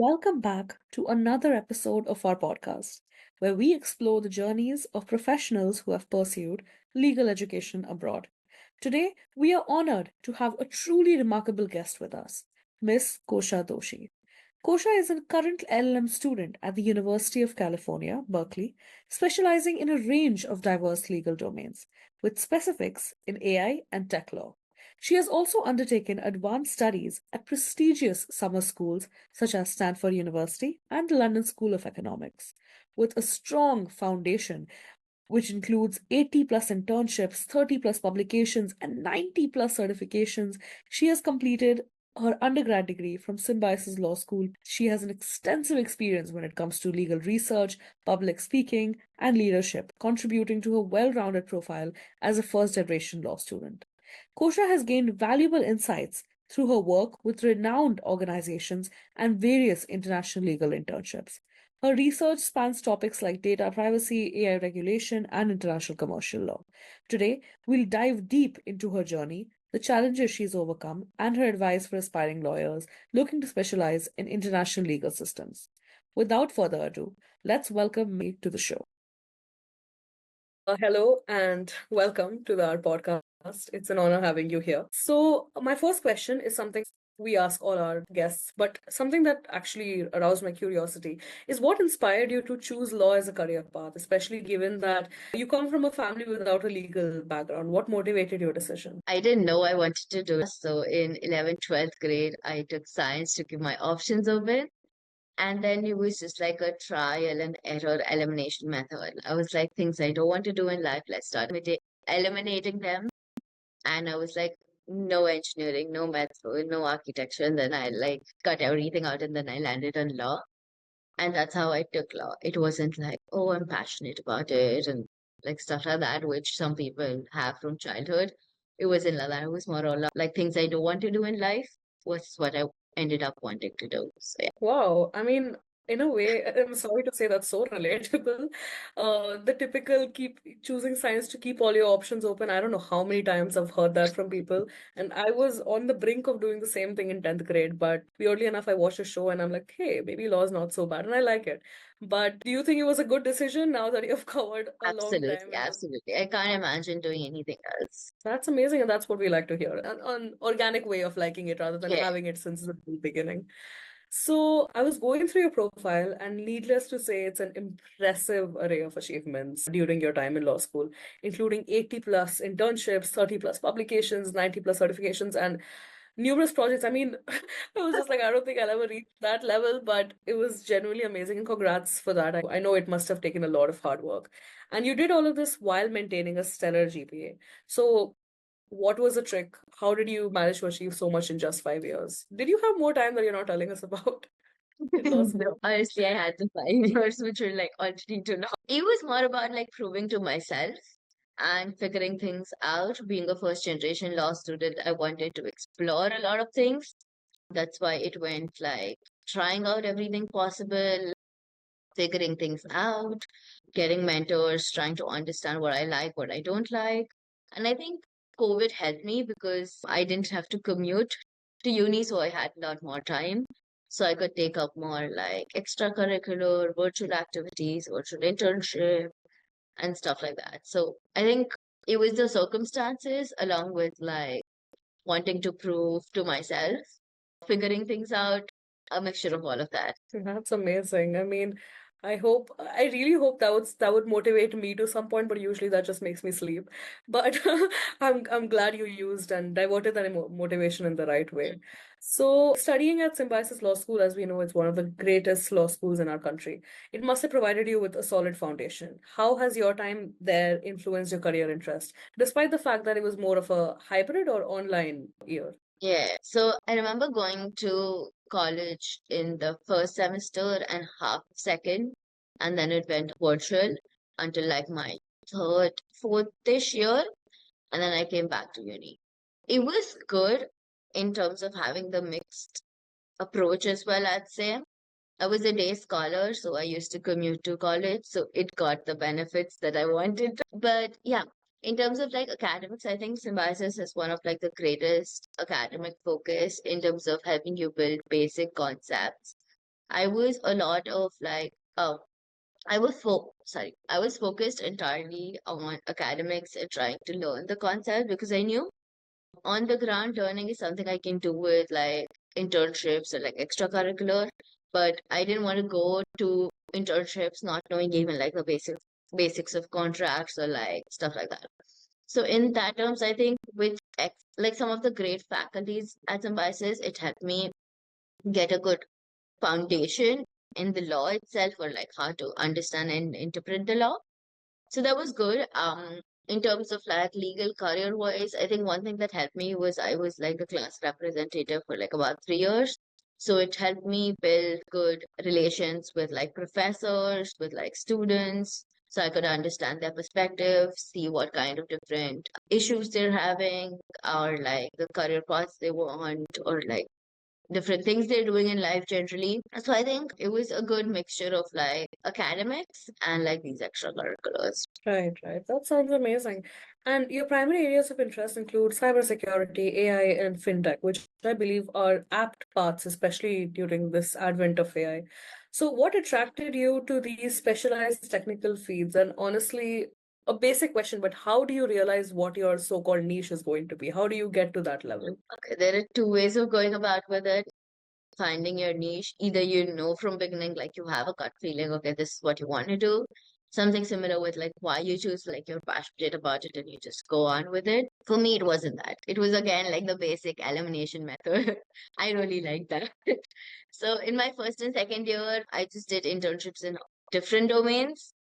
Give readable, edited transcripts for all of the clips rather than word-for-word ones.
Welcome back to another episode of our podcast, where we explore the journeys of professionals who have pursued legal education abroad. Today, we are honored to have a truly remarkable guest with us, Miss Kosha Doshi. Kosha is a current LLM student at the University of California, Berkeley, specializing in a range of diverse legal domains, with specifics in AI and tech law. She has also undertaken advanced studies at prestigious summer schools such as Stanford University and the London School of Economics. With a strong foundation, which includes 80 plus internships, 30 plus publications, and 90 plus certifications, she has completed her undergrad degree from Symbiosis Law School. She has an extensive experience when it comes to legal research, public speaking, and leadership, contributing to a well rounded profile as a first generation law student. Kosha has gained valuable insights through her work with renowned organizations and various international legal internships. Her research spans topics like data privacy, AI regulation, and international commercial law. Today, we'll dive deep into her journey, the challenges she's overcome, and her advice for aspiring lawyers looking to specialize in international legal systems. Without further ado, let's welcome me to the show. Hello and welcome to our podcast. It's an honor having you here. So, my first question is something we ask all our guests, but something that actually aroused my curiosity is what inspired you to choose law as a career path, especially given that you come from a family without a legal background. What motivated your decision? I didn't know I wanted to do it. So in 11th, 12th grade, I took science to keep my options open. And then it was just like a trial and error elimination method. I was like, things I don't want to do in life, let's start with eliminating them. And I was like, no engineering, no math, no architecture. And then I like cut everything out and then I landed on law. And that's how I took law. It wasn't like, oh, I'm passionate about it and like stuff like that, which some people have from childhood. It wasn't like that. It was more or like things I don't want to do in life was what I ended up wanting to do. So yeah. Wow. I mean, in a way, I'm sorry to say that's so relatable. The typical keep choosing science to keep all your options open. I don't know how many times I've heard that from people. And I was on the brink of doing the same thing in 10th grade, but weirdly enough, I watched a show and I'm like, hey, maybe law is not so bad, and I like it. But do you think it was a good decision now that you've covered a long time Absolutely, in this? absolutely. I can't imagine doing anything else. That's amazing, and that's what we like to hear. An organic way of liking it rather than Yeah. having it since the beginning. So I was going through your profile, and needless to say, it's an impressive array of achievements during your time in law school, including 80 plus internships, 30 plus publications, 90 plus certifications, and numerous projects. I mean, I was just like, I don't think I'll ever reach that level, but it was genuinely amazing, and congrats for that. I know it must have taken a lot of hard work. And you did all of this while maintaining a stellar GPA. So what was the trick? How did you manage to achieve so much in just 5 years? Did you have more time that you're not telling us about in law No, school? honestly, I had the 5 years, which were like already to know. It was more about like proving to myself and figuring things out. Being a first generation law student, I wanted to explore a lot of things. That's why it went like trying out everything possible, figuring things out, getting mentors, trying to understand what I like, what I don't like. And I think COVID helped me because I didn't have to commute to uni, so I had a lot more time. So I could take up more like extracurricular, virtual activities, virtual internship, and stuff like that. So I think it was the circumstances along with like wanting to prove to myself, figuring things out, a mixture of all of that. That's amazing. I mean, I really hope that would motivate me to some point, but usually that just makes me sleep. But I'm glad you used and diverted that motivation in the right way. So, studying at Symbiosis Law School, as we know, it's one of the greatest law schools in our country. It must have provided you with a solid foundation. How has your time there influenced your career interest, despite the fact that it was more of a hybrid or online year? Yeah. So I remember going to college in the first semester and half second, and then it went virtual until like my third, fourth-ish year, and then I came back to uni. It was good in terms of having the mixed approach as well, I'd say. I was a day scholar, so I used to commute to college, so it got the benefits that I wanted. But yeah, in terms of like academics, I think Symbiosis is one of like the greatest academic focus in terms of helping you build basic concepts I was a lot of like, I was focused entirely on academics and trying to learn the concept because I knew on the ground learning is something I can do with like internships or like extracurricular, but I didn't want to go to internships not knowing even like the basics of contracts or like stuff like that. So in that terms, I think with like some of the great faculties at Symbiosis, it helped me get a good foundation in the law itself or like how to understand and interpret the law. So that was good. In terms of like legal career wise, I think one thing that helped me was I was like the class representative for like about 3 years. So it helped me build good relations with like professors, with like students. So I could understand their perspective, see what kind of different issues they're having, or like the career paths they want, or like different things they're doing in life generally. So I think it was a good mixture of like academics and like these extracurriculars. Right, right. That sounds amazing. And your primary areas of interest include cybersecurity, AI, and fintech, which I believe are apt paths, especially during this advent of AI. So, what attracted you to these specialized technical fields? And honestly, a basic question, but how do you realize what your so-called niche is going to be? How do you get to that level? Okay, there are two ways of going about with it. Finding your niche. Either you know from beginning, like you have a gut feeling, okay, this is what you want to do. Something similar with like why you choose, like you're passionate about it and you just go on with it. For me, it wasn't that. It was again like the basic elimination method. I really like that. So in my first and second year, I just did internships in different domains.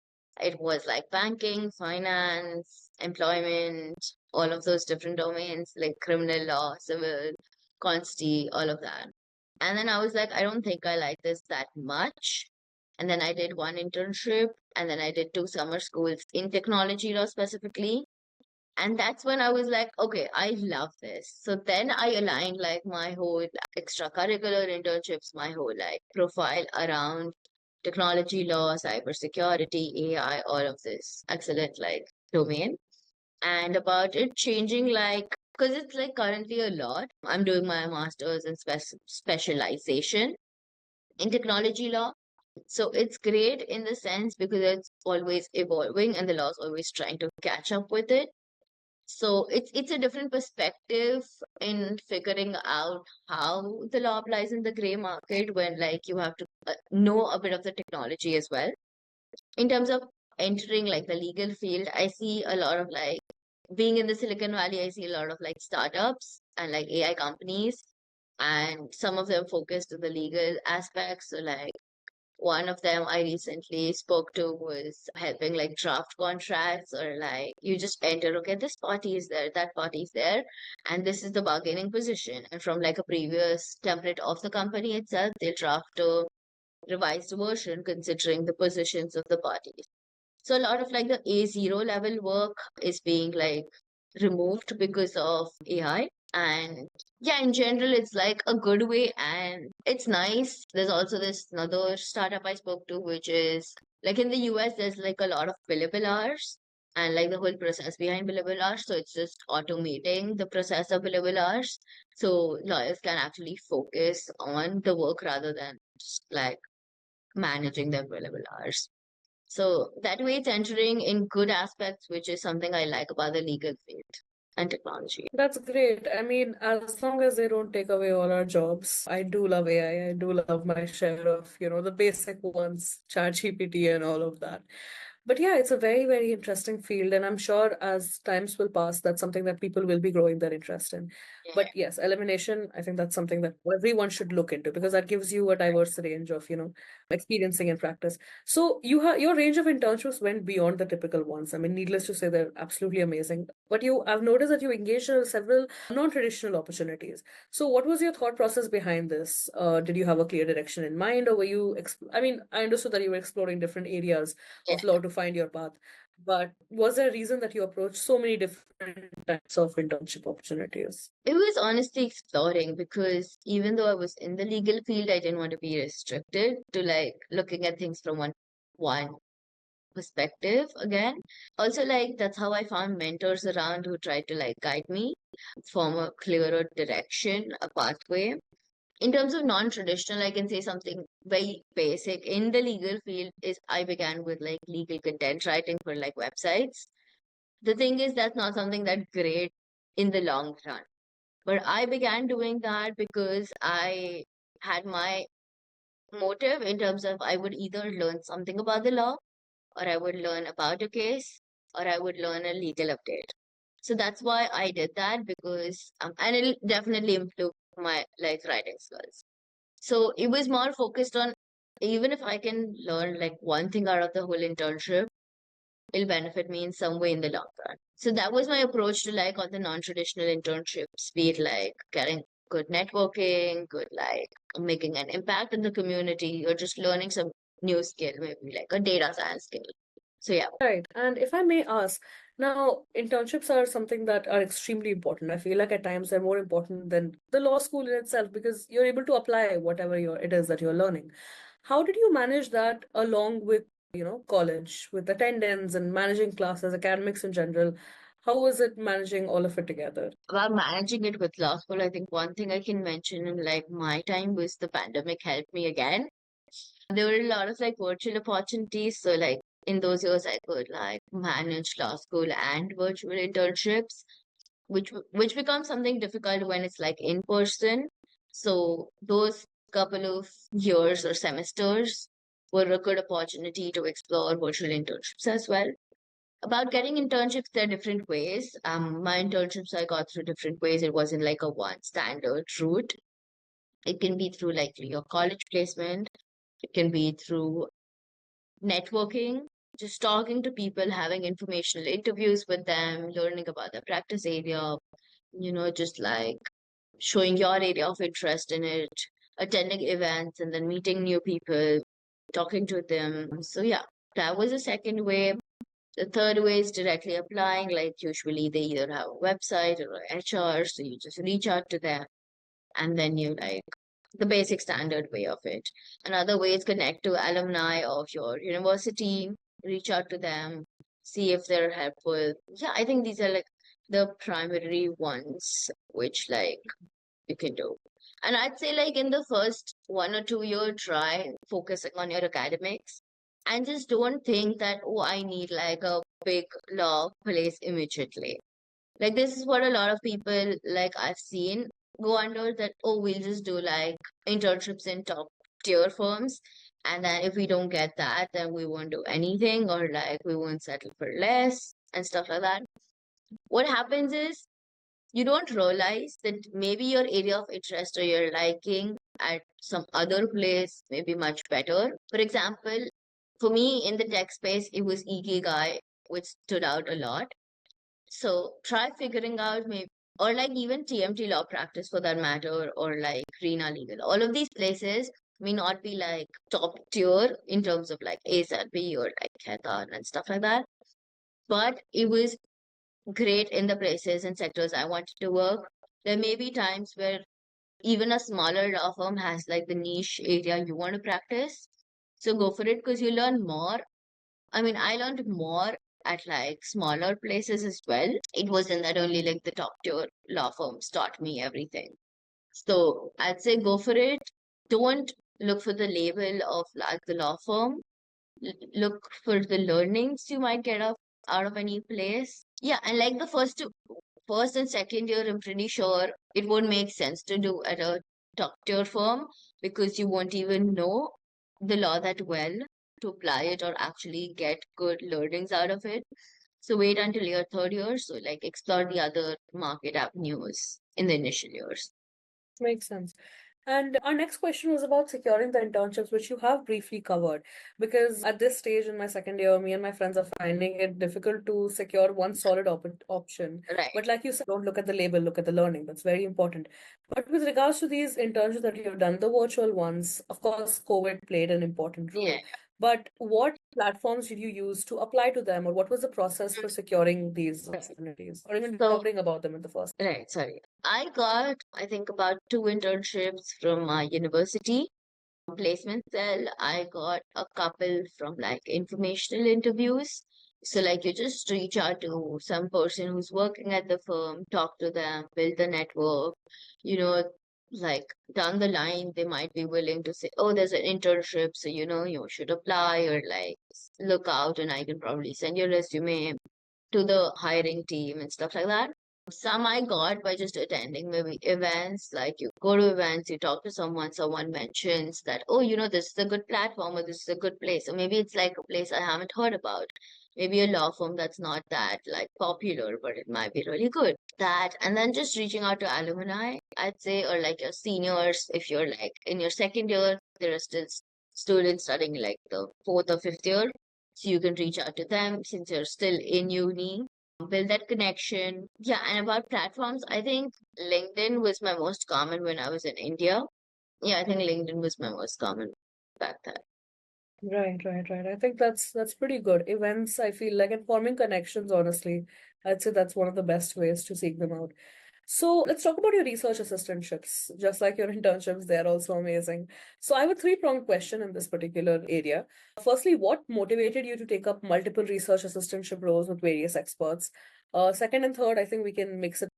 It was like banking, finance, employment, all of those different domains, like criminal law, civil, consti, all of that. And then I was like, I don't think I like this that much. And then I did one internship, and then I did 2 summer schools in technology law specifically. And that's when I was like, okay, I love this. So then I aligned like my whole extracurricular internships, my whole like profile around technology law, cybersecurity, AI, all of this excellent like domain. And about it changing like, because it's like currently a lot. I'm doing my master's in specialization in technology law. So it's great in the sense because it's always evolving and the law is always trying to catch up with it. So it's a different perspective in figuring out how the law applies in the gray market when like you have to know a bit of the technology as well. In terms of entering like the legal field, I see a lot of like being in the Silicon Valley, I see a lot of like startups and like AI companies, and some of them focused on the legal aspects. So like one of them I recently spoke to was helping like draft contracts or like you just enter, okay, this party is there, that party is there, and this is the bargaining position. And from like a previous template of the company itself, they'll draft a revised version considering the positions of the parties. So a lot of like the A0 level work is being like removed because of AI. And yeah, in general, it's like a good way and it's nice. There's also this another startup I spoke to, which is like in the US, there's like a lot of billable hours and like the whole process behind billable hours. So it's just automating the process of billable hours. So lawyers can actually focus on the work rather than just like managing their billable hours. So that way it's entering in good aspects, which is something I like about the legal field and technology. That's great. I mean, as long as they don't take away all our jobs, I do love AI. I do love my share of, the basic ones, ChatGPT and all of that. But yeah, it's a very, very interesting field, and I'm sure as times will pass, that's something that people will be growing their interest in. Yeah. But yes, elimination, I think that's something that everyone should look into because that gives you a diverse range of, experiencing and practice. So your range of internships went beyond the typical ones. I mean, needless to say, they're absolutely amazing. But I've noticed that you engaged in several non-traditional opportunities. So what was your thought process behind this? Did you have a clear direction in mind, or were you? I mean, I understood that you were exploring different areas Yeah. of law to find your path, but was there a reason that you approached so many different types of internship opportunities? It was honestly exploring because even though I was in the legal field, I didn't want to be restricted to like looking at things from one perspective again. Also, like that's how I found mentors around who tried to like guide me, form a clearer direction, a pathway. In terms of non-traditional, I can say something very basic in the legal field is I began with like legal content writing for like websites. The thing is that's not something that's great in the long run. But I began doing that because I had my motive in terms of I would either learn something about the law, or I would learn about a case, or I would learn a legal update. So that's why I did that because, and it'll definitely improve my like writing skills. So it was more focused on even if I can learn like one thing out of the whole internship, it'll benefit me in some way in the long run. So that was my approach to like all the non-traditional internships, be it like getting good networking, good like making an impact in the community, or just learning some new skill, maybe like a data science skill. So yeah. Right. And if I may ask, now internships are something that are extremely important. I feel like at times they're more important than the law school in itself because you're able to apply whatever it is that you're learning. How did you manage that along with, college, with attendance and managing classes, academics in general? How was it managing all of it together? About managing it with law school, I think one thing I can mention in like my time was the pandemic helped me again. There were a lot of like virtual opportunities. So like in those years I could like manage law school and virtual internships, which becomes something difficult when it's like in person. So those couple of years or semesters were a good opportunity to explore virtual internships as well. About getting internships, there are different ways. My internships I got through different ways. It wasn't like a one standard route. It can be through like your college placement. It can be through networking, just talking to people, having informational interviews with them, learning about their practice area, just like showing your area of interest in it, attending events and then meeting new people, talking to them. So yeah, that was the second way. The third way is directly applying, like usually they either have a website or a HR, so you just reach out to them and then you like the basic standard way of it. Another way is connect to alumni of your university, reach out to them, see if they're helpful. Yeah, I think these are like the primary ones which like you can do. And I'd say like in the first 1 or 2 year, try focusing on your academics and just don't think that, oh, I need like a big law place immediately. Like this is what a lot of people like I've seen go under that, oh, we'll just do like internships in top tier firms. And then if we don't get that, then we won't do anything or like we won't settle for less and stuff like that. What happens is you don't realize that maybe your area of interest or your liking at some other place may be much better. For example, for me in the tech space, it was Ikigai, which stood out a lot. So try figuring out maybe, or like even TMT law practice for that matter, or like Rena legal. All of these places may not be like top tier in terms of like ASAP or like Hackathon and stuff like that. But it was great in the places and sectors I wanted to work. There may be times where even a smaller law firm has like the niche area you want to practice. So go for it because you learn more. I mean, I learned more at like smaller places as well. It wasn't that only like the top tier law firms taught me everything. So I'd say go for it. Don't look for the label of like the law firm. Look for the learnings you might get out of any place. Yeah, and like the first and second year, I'm pretty sure it won't make sense to do at a top tier firm because you won't even know the law that well to apply it or actually get good learnings out of it. So wait until your third year. So like explore the other market avenues in the initial years. Makes sense. And our next question was about securing the internships, which you have briefly covered. Because at this stage in my second year, me and my friends are finding it difficult to secure one solid option. Right. But like you said, don't look at the label, look at the learning. That's very important. But with regards to these internships that you've done, the virtual ones, of course, COVID played an important Yeah. role. But what platforms did you use to apply to them, or what was the process for securing these Right. opportunities, or even So discovering about them in the first? right, sorry. I got, I think, about 2 internships from my university placement cell. I got a couple from like informational interviews. So like you just reach out to some person who's working at the firm, talk to them, build the network, you know, like down the line, they might be willing to say, oh, there's an internship, so you should apply, or like look out, and I can probably send your resume to the hiring team and stuff like that. Some I got by just attending maybe events, like you go to events, you talk to someone, someone mentions that, oh, this is a good platform, or this is a good place. Or maybe it's like a place I haven't heard about. Maybe a law firm that's not that like popular, but it might be really good. That, and then just reaching out to alumni, I'd say, or like your seniors, if you're like in your second year, there are still students studying like the fourth or fifth year. So you can reach out to them since you're still in uni, build that connection. Yeah, and about platforms, I think LinkedIn was my most common when I was in India. Yeah, I think LinkedIn was my most common back then. Right, right, right. I think that's pretty good. Events, I feel like, and forming connections, honestly, I'd say that's one of the best ways to seek them out. So let's talk about your research assistantships. Just like your internships, they're also amazing. So I have a three-pronged question in this particular area. Firstly, what motivated you to take up multiple research assistantship roles with various experts? Second and third, I think we can mix it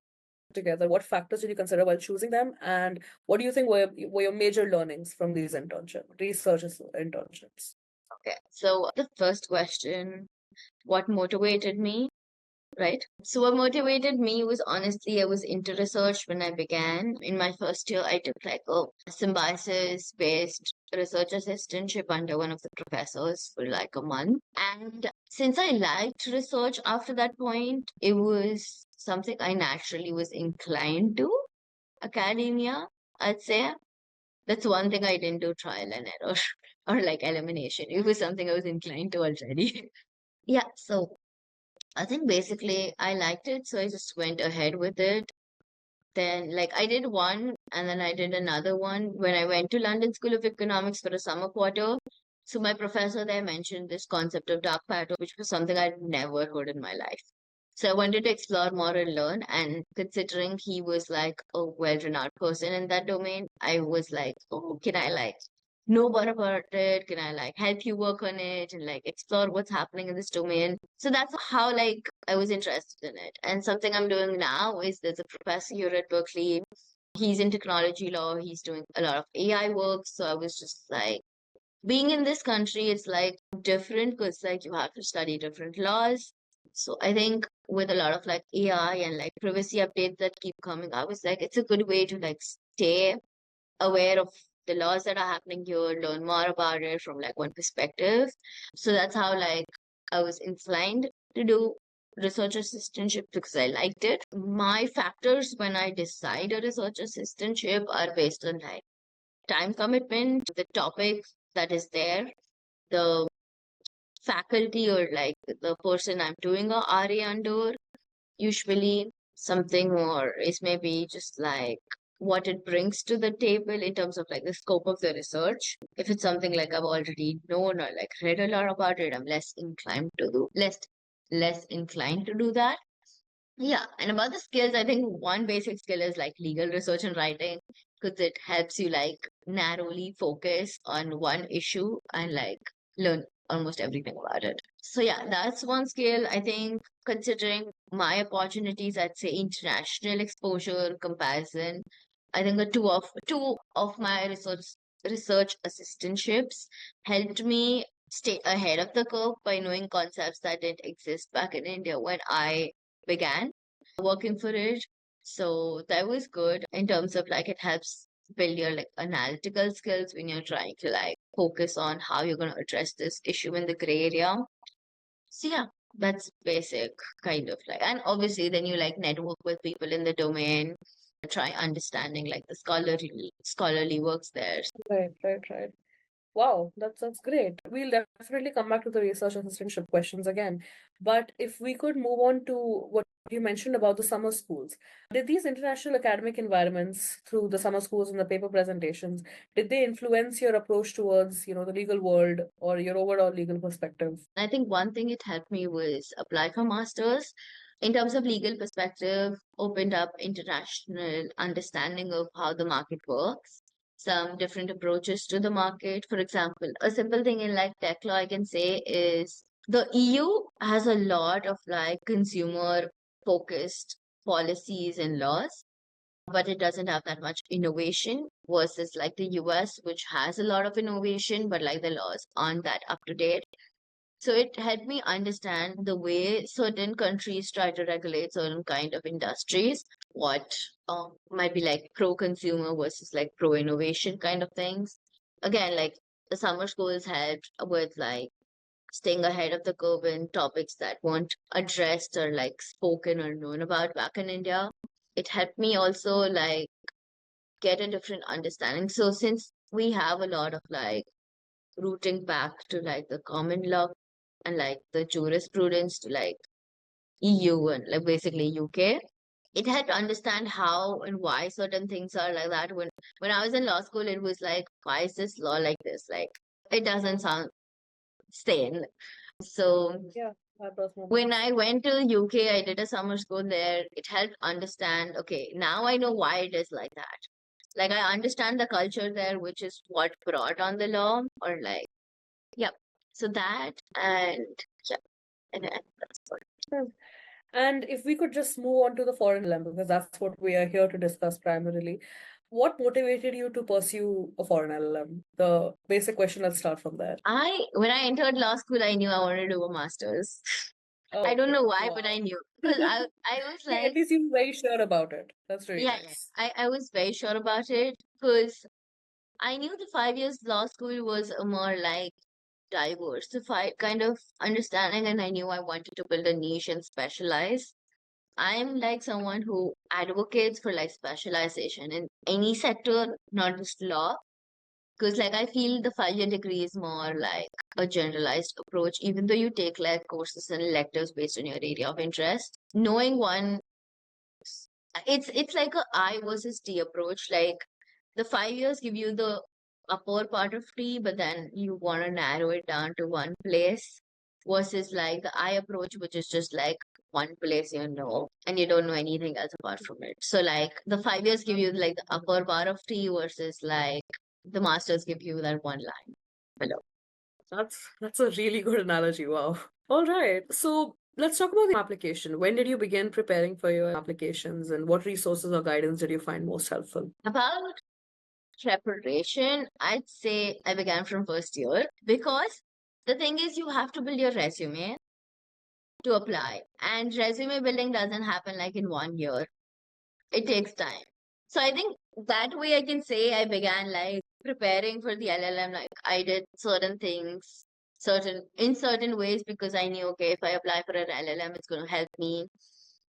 together. What factors did you consider while choosing them? And what do you think were your major learnings from these internships? Okay, so the first question, what motivated me? Right. So what motivated me was honestly, I was into research when I began. In my first year, I took like a symbiosis-based research assistantship under one of the professors for like a month. And since I liked research after that point, it was something I naturally was inclined to, academia, I'd say. That's one thing I didn't do trial and error or like elimination. It was something I was inclined to already. Yeah, so I think basically I liked it, so I just went ahead with it. Then, like, I did one and then I did another one when I went to London School of Economics for a summer quarter. So, my professor there mentioned this concept of dark pattern, which was something I'd never heard in my life. So, I wanted to explore more and learn. And considering he was like a well renowned person in that domain, I was like, oh, can I like know more about it? Can I like help you work on it and like explore what's happening in this domain? So that's how like I was interested in it. And something I'm doing now is there's a professor here at Berkeley. He's in technology law. He's doing a lot of AI work. So I was just like, being in this country, it's like different because like you have to study different laws. So I think with a lot of like AI and like privacy updates that keep coming, I was like, it's a good way to like stay aware of the laws that are happening here, learn more about it from like one perspective. So that's how like I was inclined to do research assistantship because I liked it. My factors when I decide a research assistantship are based on like time commitment, the topic that is there, the faculty or like the person I'm doing a RA under. Usually something more is maybe just like what it brings to the table in terms of like the scope of the research. If it's something like I've already known or like read a lot about it, I'm less inclined to do that. Yeah, and about the skills, I think one basic skill is like legal research and writing because it helps you like narrowly focus on one issue and like learn almost everything about it. So yeah, that's one skill. I think considering my opportunities, I'd say international exposure comparison. I think the two of my research assistantships helped me stay ahead of the curve by knowing concepts that didn't exist back in India when I began working for it. So that was good in terms of like it helps build your like analytical skills when you're trying to like focus on how you're going to address this issue in the gray area. So yeah, that's basic kind of like, and obviously then you like network with people in the domain, try understanding like the scholarly works there. Right, right, right. Wow, that's great. We'll definitely come back to the research assistantship questions again. But if we could move on to what you mentioned about the summer schools. Did these international academic environments through the summer schools and the paper presentations, did they influence your approach towards, the legal world or your overall legal perspective? I think one thing it helped me was apply for masters. In terms of legal perspective, opened up international understanding of how the market works, some different approaches to the market. For example, a simple thing in like tech law I can say is the EU has a lot of like consumer focused policies and laws. but it doesn't have that much innovation versus like the US, which has a lot of innovation, but like the laws aren't that up to date. So it helped me understand the way certain countries try to regulate certain kind of industries, what might be like pro-consumer versus like pro-innovation kind of things. Again, like the summer schools helped with like staying ahead of the curve in topics that weren't addressed or like spoken or known about back in India. It helped me also like get a different understanding. So since we have a lot of like rooting back to like the common law and like the jurisprudence to like EU and like basically UK, it had to understand how and why certain things are like that. When I was in law school, it was like, why is this law like this? Like it doesn't sound sane. So Yeah, that does make when sense. I went to UK, I did a summer school there. It helped understand, okay, now I know why it is like that. Like I understand the culture there, which is what brought on the law, or like, yep. So that and yeah, and that's what. Yeah. And if we could just move on to the foreign LLM, because that's what we are here to discuss primarily. What motivated you to pursue a foreign LLM? The basic question, let's start from there. When I entered law school, I knew I wanted to do a master's. I Oh, don't okay. know why, but Wow. I knew because I was Okay, at like, least you're very sure about it. That's really yeah, yeah. nice. I was very sure about it because I knew the 5 years law school was a more like diversified kind of understanding, and I knew I wanted to build a niche and specialize. I'm like someone who advocates for like specialization in any sector, not just law. Because like I feel the 5 year degree is more like a generalized approach, even though you take like courses and electives based on your area of interest. Knowing one, it's like a I versus T approach. Like the 5 years give you the upper part of T, but then you want to narrow it down to one place versus like the I approach, which is just like one place you know, and you don't know anything else apart from it. So like the 5 years give you like the upper part of T versus like the masters give you that one line below. That's a really good analogy. Wow. All right. So let's talk about the application. When did you begin preparing for your applications, and what resources or guidance did you find most helpful? About preparation, I'd say I began from first year because the thing is you have to build your resume to apply, and resume building doesn't happen like in 1 year. It takes time. So I think that way I can say I began like preparing for the LLM. Like I did certain things, certain ways because I knew okay, if I apply for an LLM, it's going to help me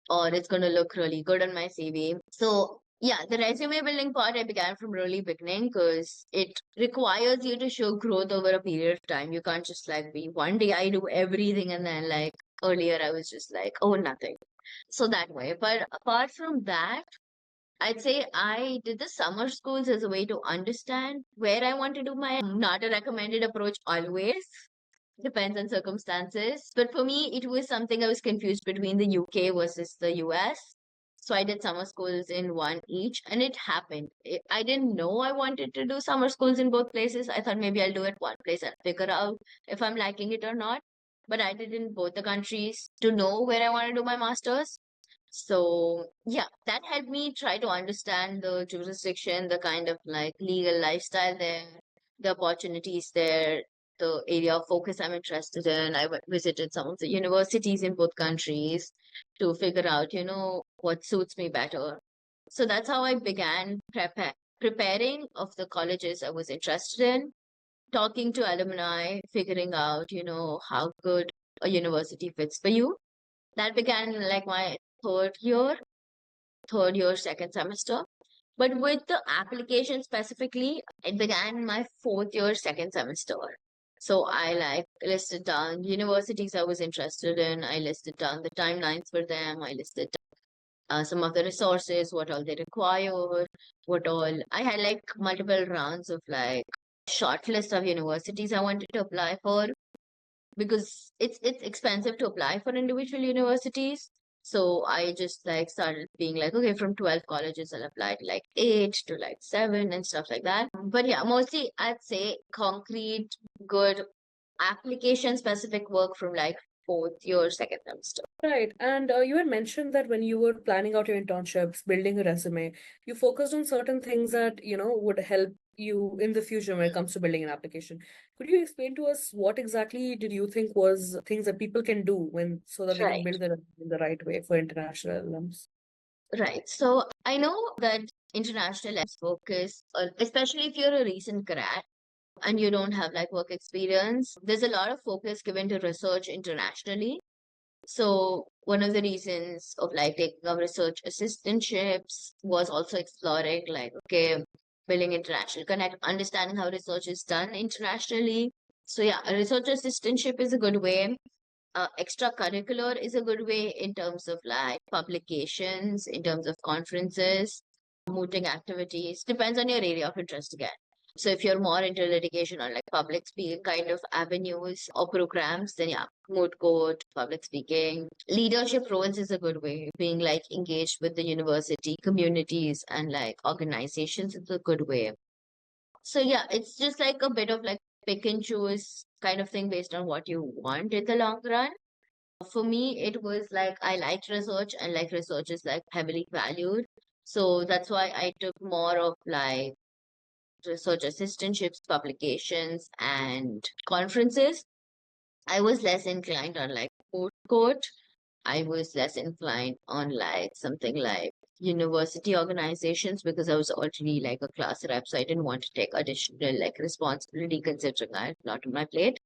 or it's going to look really good on my CV. So yeah, the resume building part I began from really beginning because it requires you to show growth over a period of time. You can't just like be one day I do everything and then like earlier I was just like, oh, nothing. So that way. But apart from that, I'd say I did the summer schools as a way to understand where I want to do my not a recommended approach always. Depends on circumstances. But for me, it was something I was confused between the UK versus the US. So I did summer schools in one each, and it happened. I didn't know I wanted to do summer schools in both places. I thought maybe I'll do it one place and figure out if I'm liking it or not. But I did in both the countries to know where I want to do my master's. So yeah, that helped me try to understand the jurisdiction, the kind of like legal lifestyle there, the opportunities there, the area of focus I'm interested in. Visited some of the universities in both countries to figure out, what suits me better. So that's how I began preparing of the colleges I was interested in, talking to alumni, figuring out, how good a university fits for you. That began like my third year, second semester. But with the application specifically, it began my fourth year, second semester. So I like listed down universities I was interested in. I listed down the timelines for them. I listed some of the resources, what all they require, what all. I had like multiple rounds of like short list of universities I wanted to apply for because it's expensive to apply for individual universities. So I just like started being like, okay, from 12 colleges, I'll apply to like 8 to like 7 and stuff like that. But yeah, mostly I'd say concrete, good application specific work from like fourth year, second semester. Right. And you had mentioned that when you were planning out your internships, building a resume, you focused on certain things that, would help you in the future when it comes to building an application. Could you explain to us what exactly did you think was things that people can do so that they can Right, build their resume in the right way for international LLMs? right. So I know that international focus, especially if you're a recent grad and you don't have like work experience, there's a lot of focus given to research internationally. So one of the reasons of like taking up research assistantships was also exploring like, okay, building international connect, understanding how research is done internationally. So yeah, a research assistantship is a good way. Extracurricular is a good way in terms of like publications, in terms of conferences, mooting activities. Depends on your area of interest again. So if you're more into litigation or like public speaking kind of avenues or programs, then yeah, moot court, public speaking. Leadership roles is a good way. Being like engaged with the university communities and like organizations is a good way. So yeah, it's just like a bit of like pick and choose kind of thing based on what you want in the long run. For me, it was like I liked research and like research is like heavily valued. So that's why I took more of like research assistantships, publications, and conferences. I was less inclined on like food court. I was less inclined on like something like university organizations because I was already like a class rep, so I didn't want to take additional like responsibility considering I had a lot on my plate.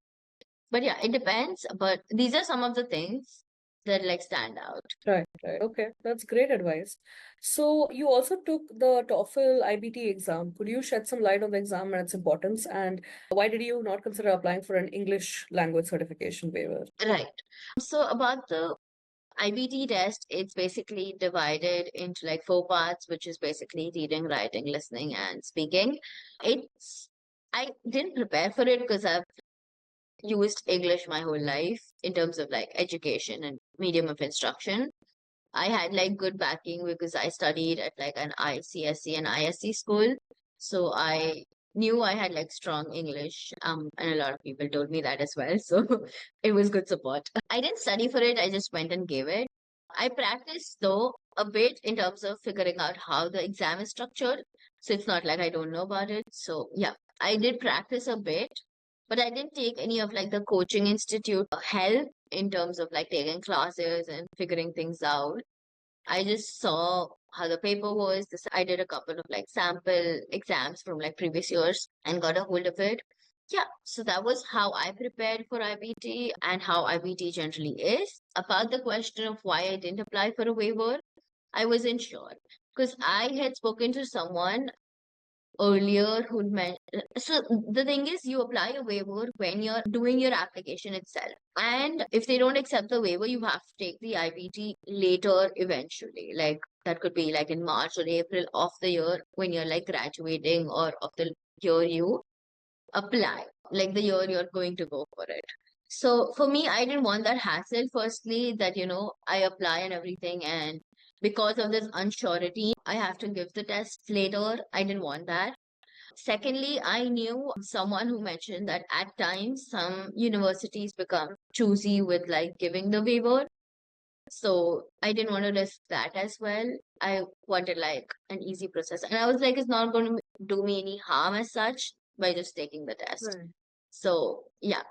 But yeah, it depends. But these are some of the things that like stand out. Right, right. Okay, that's great advice. So you also took the TOEFL IBT exam. Could you shed some light on the exam and its importance? And why did you not consider applying for an English language certification waiver? Right. So about the IBT test, it's basically divided into like four parts, which is basically reading, writing, listening, and speaking. I didn't prepare for it because I've used English my whole life in terms of like education and medium of instruction. I had like good backing because I studied at like an ICSE and ISC school. So I knew I had like strong English. And a lot of people told me that as well. So it was good support. I didn't study for it. I just went and gave it. I practiced though a bit in terms of figuring out how the exam is structured. So it's not like I don't know about it. So yeah, I did practice a bit, but I didn't take any of like the coaching institute help in terms of like taking classes and figuring things out. I just saw how the paper was. I did a couple of like sample exams from like previous years and got a hold of it. Yeah, so that was how I prepared for IBT and how IBT generally is. About the question of why I didn't apply for a waiver, I wasn't sure because I had spoken to someone earlier who meant so the thing is you apply a waiver when you're doing your application itself, and if they don't accept the waiver you have to take the IBT later eventually, like that could be like in March or April of the year when you're like graduating or of the year you apply, like the year you're going to go for it. So for me, I didn't want that hassle. Firstly, that I apply and everything, and because of this unsurety, I have to give the test later. I didn't want that. Secondly, I knew someone who mentioned that at times some universities become choosy with like giving the waiver. So I didn't want to risk that as well. I wanted like an easy process. And I was like, it's not going to do me any harm as such by just taking the test. Right. So yeah,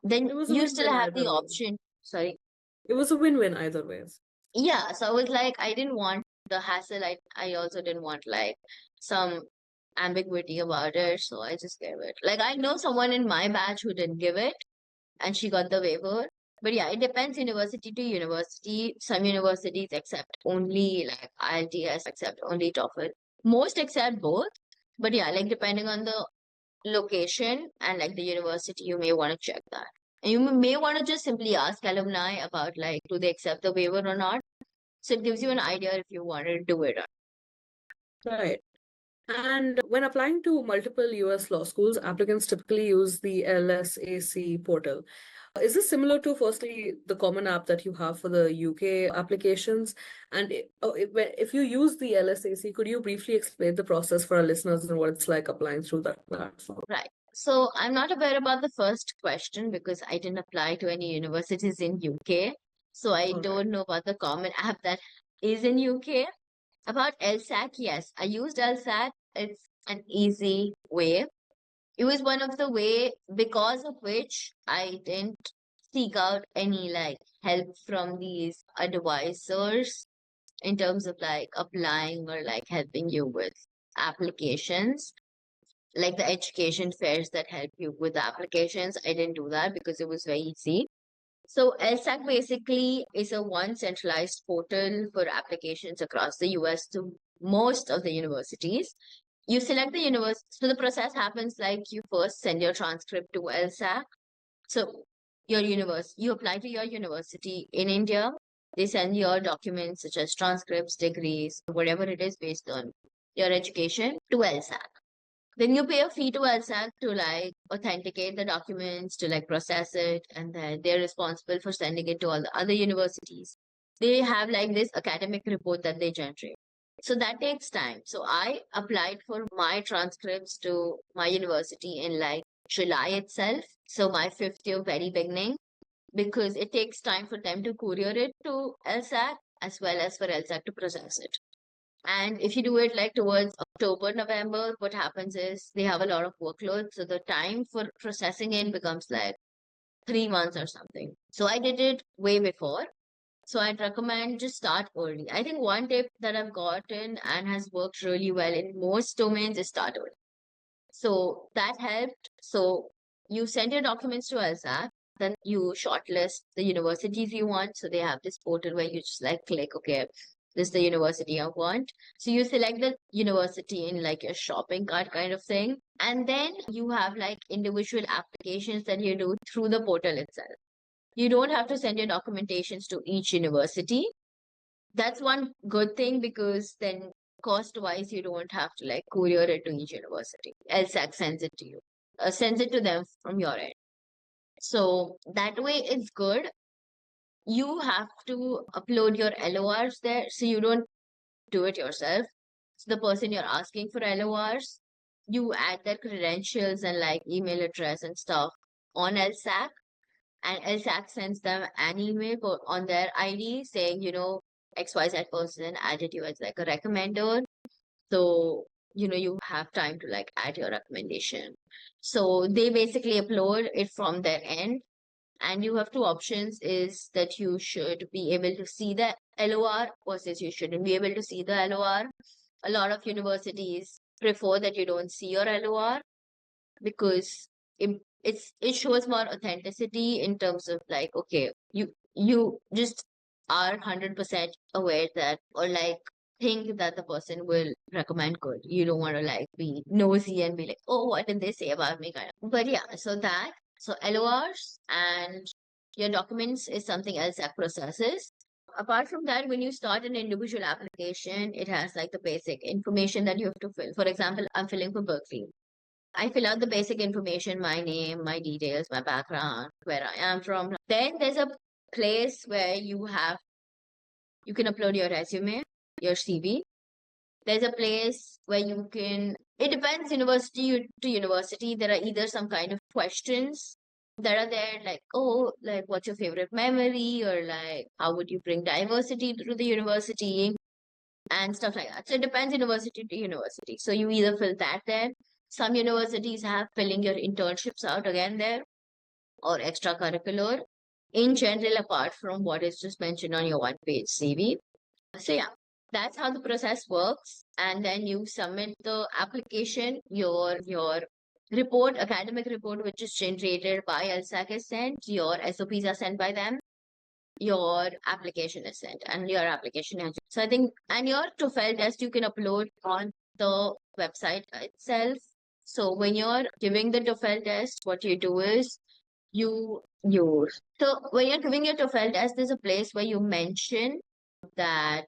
It then was a you still win-win have the either way. option. Sorry. It was a win-win either ways. Yeah. So I was like, I didn't want the hassle. I also didn't want like some ambiguity about it. So I just gave it. Like I know someone in my batch who didn't give it and she got the waiver. But yeah, it depends university to university. Some universities accept only like IELTS, accept only TOEFL. Most accept both. But yeah, like depending on the location and like the university, you may want to check that. And you may want to just simply ask alumni about like, do they accept the waiver or not? So it gives you an idea if you want to do it or Right. And when applying to multiple US law schools, applicants typically use the LSAC portal. Is this similar to, firstly, the common app that you have for the UK applications? And if you use the LSAC, could you briefly explain the process for our listeners and what it's like applying through that platform? right. So I'm not aware about the first question because I didn't apply to any universities in UK. So I All right. don't know about the common app that is in UK. About LSAC, yes, I used LSAC. It's an easy way. It was one of the way because of which I didn't seek out any like help from these advisors in terms of like applying or like helping you with applications, like the education fairs that help you with the applications. I didn't do that because it was very easy. So LSAC basically is a one centralized portal for applications across the US to most of the universities. You select the university. So the process happens like you first send your transcript to LSAC. So you apply to your university in India. They send your documents such as transcripts, degrees, whatever it is based on your education to LSAC. Then you pay a fee to LSAC to like authenticate the documents, to like process it, and then they're responsible for sending it to all the other universities. They have like this academic report that they generate. So that takes time. So I applied for my transcripts to my university in like July itself. So my fifth year, very beginning, because it takes time for them to courier it to LSAC as well as for LSAC to process it. And if you do it like towards October, November, what happens is they have a lot of workload. So the time for processing it becomes like 3 months or something. So I did it way before. So I'd recommend just start early. I think one tip that I've gotten and has worked really well in most domains is start early. So that helped. So you send your documents to LSAC, then you shortlist the universities you want. So they have this portal where you just like click, okay, this is the university I want. So you select the university in like your shopping cart kind of thing. And then you have like individual applications that you do through the portal itself. You don't have to send your documentations to each university. That's one good thing because then cost wise you don't have to like courier it to each university. LSAC sends it to you, sends it to them from your end. So that way it's good. You have to upload your LORs there, so you don't do it yourself. So the person you're asking for LORs, you add their credentials and like email address and stuff on LSAC, and LSAC sends them an email on their ID saying, XYZ person added you as like a recommender. So, you have time to like add your recommendation. So they basically upload it from their end. And you have two options is that you should be able to see the LOR versus you shouldn't be able to see the LOR. A lot of universities prefer that you don't see your LOR because it shows more authenticity in terms of like, okay, you just are 100% aware that or like think that the person will recommend good. You don't want to like be nosy and be like, oh, what did they say about me kind of. But yeah, so LORs and your documents is something else that processes. Apart from that, when you start an individual application, it has like the basic information that you have to fill. For example, I'm filling for Berkeley. I fill out the basic information, my name, my details, my background, where I am from. Then there's a place where you can upload your resume, your CV. There's a place where it depends university to university. There are either some kind of questions that are there, like, oh, like what's your favorite memory, or like how would you bring diversity to the university and stuff like that. So it depends university to university. So you either fill that there. Some universities have filling your internships out again there or extracurricular in general, apart from what is just mentioned on your one page CV. So yeah, that's how the process works. And then you submit the application, your report, academic report, which is generated by LSAC is sent, your SOPs are sent by them, your application is sent and your application is. So I think, and your TOEFL test you can upload on the website itself. So when you're giving the TOEFL test, what you do is so when you're giving your TOEFL test, there's a place where you mention that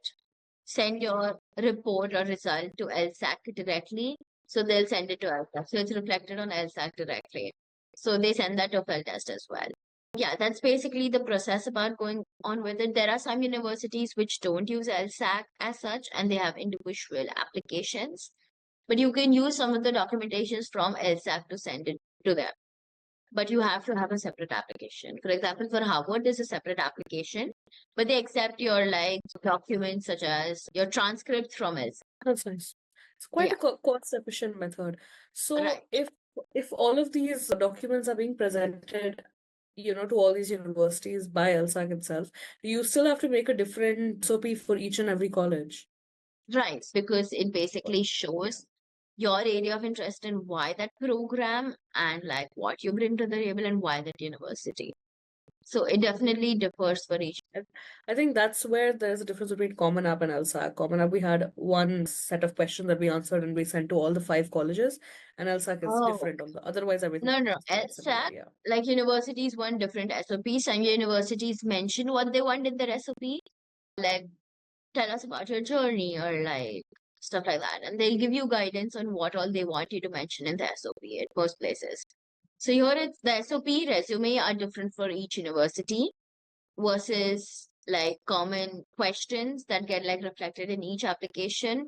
send your report or result to LSAC directly. So they'll send it to LSAC. So it's reflected on LSAC directly. So they send that TOEFL test as well. Yeah, that's basically the process about going on with it. There are some universities which don't use LSAC as such, and they have individual applications. But you can use some of the documentations from LSAC to send it to them. But you have to have a separate application. For example, for Harvard, there's a separate application, but they accept your like documents such as your transcripts from LSAC. That's nice. It's quite Yeah, a cost-efficient method. So right. if all of these documents are being presented, to all these universities by LSAC itself, you still have to make a different SOP for each and every college. Right, because it basically shows your area of interest and why that program and like what you bring to the table and why that university. So it definitely differs for each. I think that's where there's a difference between Common App and LSAC. Common App, we had one set of questions that we answered and we sent to all the 5 colleges, and LSAC is Oh, different on the otherwise everything no, no. is quite similar. LSAC, Yeah. like universities want different SOPs. Some universities mention what they want in their SOP, like tell us about your journey or like stuff like that. And they'll give you guidance on what all they want you to mention in the SOP at most places. So here it's the SOP resume are different for each university versus like common questions that get like reflected in each application.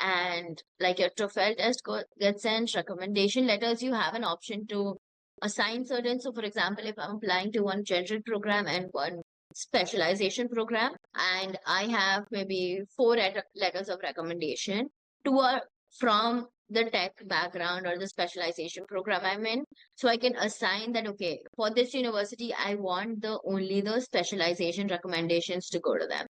And like your TOEFL test gets sent, recommendation letters, you have an option to assign certain. So for example, if I'm applying to one general program and one specialization program, and I have maybe 4 letters of recommendation, two are from the tech background or the specialization program I'm in. So I can assign that, okay, for this university, I want only the specialization recommendations to go to them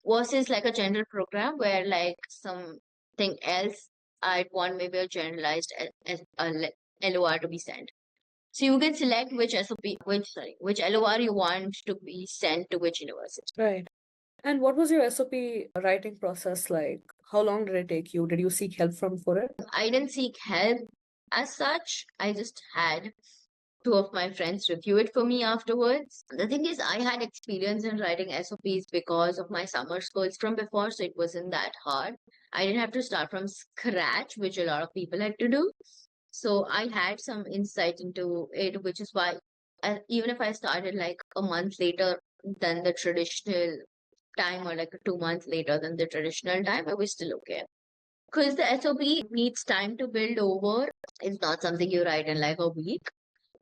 versus like a general program where like something else I'd want maybe a generalized LOR to be sent. So you can select which SOP, which LOR you want to be sent to which university. Right. And what was your SOP writing process like? How long did it take you? Did you seek help for it? I didn't seek help as such. I just had 2 of my friends review it for me afterwards. The thing is, I had experience in writing SOPs because of my summer schools from before, so it wasn't that hard. I didn't have to start from scratch, which a lot of people had to do. So I had some insight into it, which is why even if I started like a month later than the traditional time or like 2 months later than the traditional time, I was still okay. Because the SOP needs time to build over. It's not something you write in like a week.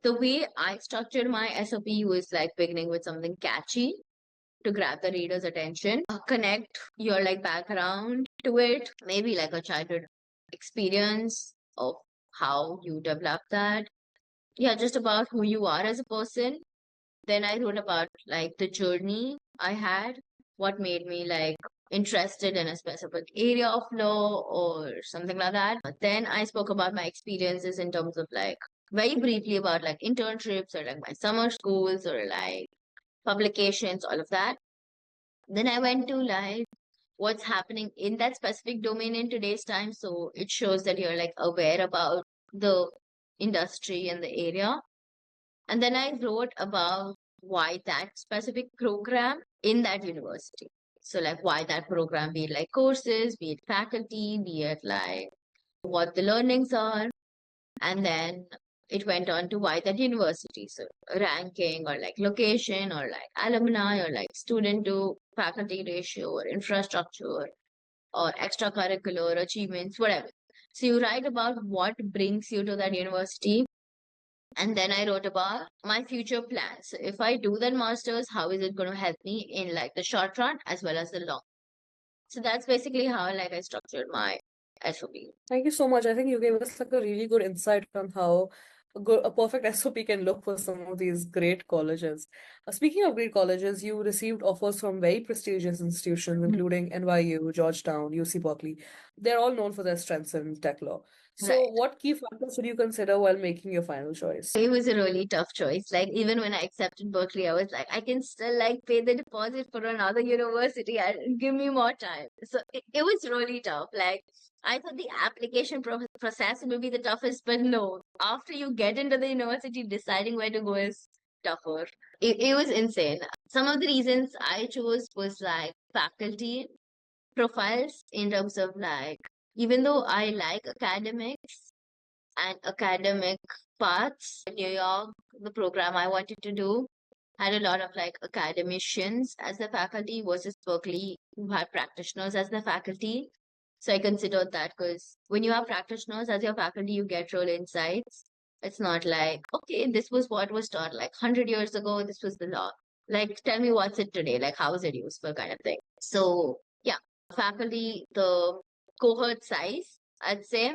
The way I structured my SOP was like beginning with something catchy to grab the reader's attention, connect your like background to it, maybe like a childhood experience of how you develop that. Yeah, just about who you are as a person. Then I wrote about like the journey I had, what made me like interested in a specific area of law or something like that. Then I spoke about my experiences in terms of like very briefly about like internships or like my summer schools or like publications, all of that. Then I went to like what's happening in that specific domain in today's time. So it shows that you're like aware about the industry and the area. And then I wrote about why that specific program in that university. So like why that program, be it like courses, be it faculty, be it like what the learnings are. And then it went on to why that university. So ranking or like location or like alumni or like student to faculty ratio or infrastructure or extracurricular achievements, whatever. So you write about what brings you to that university. And then I wrote about my future plans. So if I do that master's, how is it going to help me in like the short run as well as the long? So that's basically how like I structured my SOP. Thank you so much. I think you gave us like a really good insight on how a perfect SOP can look for some of these great colleges. Speaking of great colleges, you received offers from very prestigious institutions, including NYU, Georgetown, UC Berkeley. They're all known for their strengths in tech law. So, Right. what key factors would you consider while making your final choice? It was a really tough choice. Like even when I accepted Berkeley, I was like, I can still like pay the deposit for another university and give me more time. So it was really tough. Like I thought the application process would be the toughest, but no. After you get into the university, deciding where to go is tougher. It was insane. Some of the reasons I chose was like faculty profiles in terms of like, even though I like academics and academic paths. In New York, the program I wanted to do had a lot of like academicians as the faculty versus Berkeley, who had practitioners as the faculty. So I considered that because when you have practitioners as your faculty, you get real insights It's not like, okay, this was what was taught like 100 years ago, this was the law. Like, tell me what's it today? Like, how is it useful kind of thing. So, yeah, faculty, the cohort size, I'd say,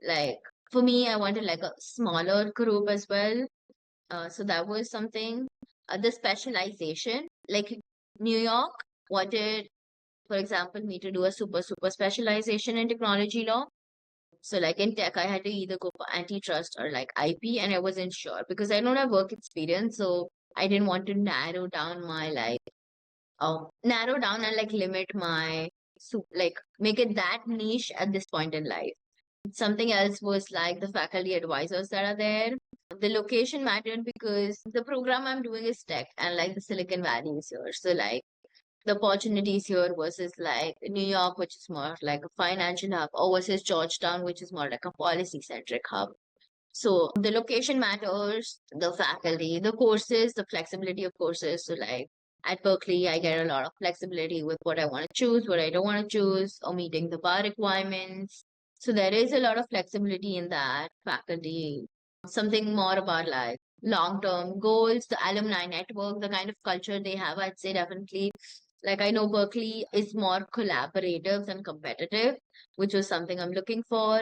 like, for me, I wanted like a smaller group as well. So that was something. The specialization, like New York wanted, for example, me to do a super specialization in technology law. So like in tech, I had to either go for antitrust or like IP, and I wasn't sure because I don't have work experience. So I didn't want to narrow down and like limit my, like make it that niche at this point in life. Something else was like the faculty advisors that are there. The location mattered because the program I'm doing is tech and like the Silicon Valley is here. So like the opportunities here versus like New York, which is more like a financial hub, or versus Georgetown, which is more like a policy centric hub. So the location matters, the faculty, the courses, the flexibility of courses. So like at Berkeley, I get a lot of flexibility with what I want to choose, what I don't want to choose, or meeting the bar requirements. So there is a lot of flexibility in that faculty. Something more about like long-term goals, the alumni network, the kind of culture they have, I'd say definitely. Like I know Berkeley is more collaborative than competitive, which was something I'm looking for.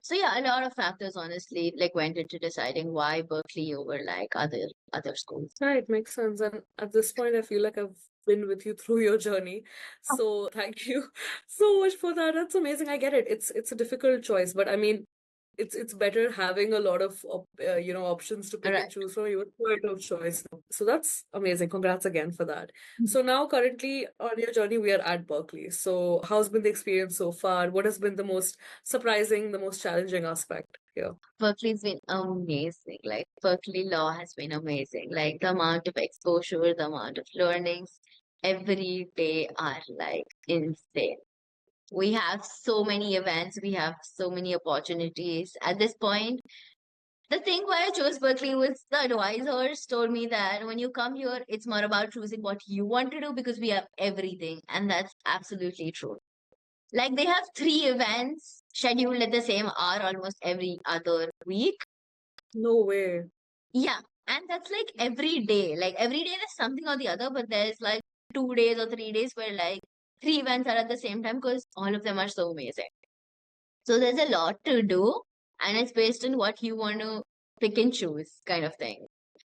So yeah, a lot of factors honestly like went into deciding why Berkeley over like other schools. Right, makes sense. And at this point, I feel like I've been with you through your journey. So thank you so much for that. That's amazing. I get it. It's a difficult choice, but I mean, it's better having a lot of options to pick and Right. choose from. You have quite of choice now. So that's amazing. Congrats again for that. So now currently on your journey, we are at Berkeley. So how's been the experience so far? What has been the most surprising, the most challenging aspect here? Berkeley's been amazing. Like Berkeley law has been amazing. Like the amount of exposure, the amount of learnings every day are like insane. We have so many events, we have so many opportunities. At this point, the thing why I chose Berkeley was the advisors told me that when you come here, it's more about choosing what you want to do because we have everything. And that's absolutely true. Like they have 3 events scheduled at the same hour almost every other week. No way. Yeah. And that's like every day. Like every day there's something or the other, but there's like 2 days or 3 days where like 3 events are at the same time because all of them are so amazing. So there's a lot to do, and it's based on what you want to pick and choose kind of thing.